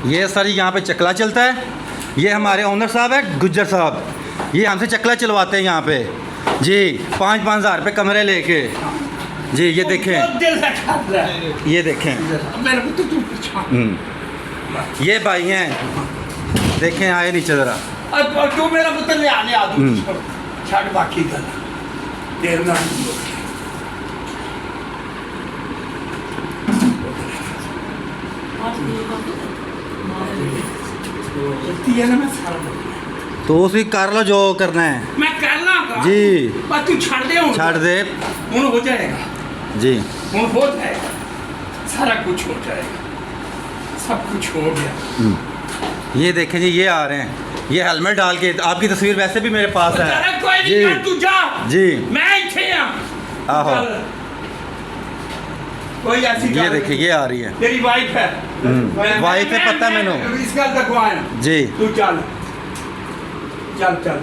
ये सर यहाँ पे चकला चलता है। ये हमारे ओनर साहब है गुज्जर साहब, ये हमसे चकला चलवाते हैं यहाँ पे जी, 5-5 हज़ार रुपये कमरे लेके जी। ये देखें, ये देखें, ये भाई हैं, देखें आए नीचे ज़रा। तू मेरा पुत्र ले आने आ छड़ बाकी गल देर ना तो उसी कर लो जो करना है। मैं कर लांगा जी, पर तू छड़ दे हुन हो जाएगा जी, हुन हो जाएगा, सारा कुछ हो जाएगा, सब कुछ हो गया। ये देखें जी, ये आ रहे हैं, ये हेलमेट डाल के। आपकी तस्वीर वैसे भी मेरे पास है जी तू जा जी। मैं इथे आहो, कोई ऐसी ये देखिए, ये आ रही है, तेरी वाइफ है। वाइफ है, पता है मैंने इस गल का गवाह जी। तू चल चल चल